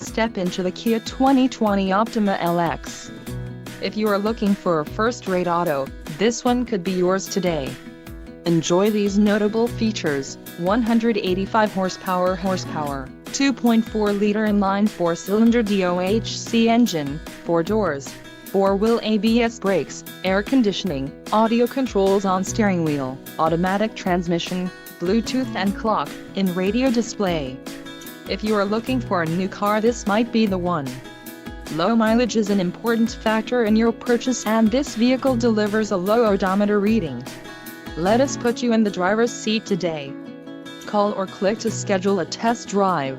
Step into the Kia 2020 Optima LX. If you are looking for a first-rate auto, this one could be yours today. Enjoy these notable features: 185 horsepower, 2.4-liter inline 4-cylinder DOHC engine, 4 doors, 4-wheel ABS brakes, air conditioning, audio controls on steering wheel, automatic transmission, Bluetooth and clock-in radio display. If you are looking for a new car, this might be the one. Low mileage is an important factor in your purchase, and this vehicle delivers a low odometer reading. Let us put you in the driver's seat today. Call or click to schedule a test drive.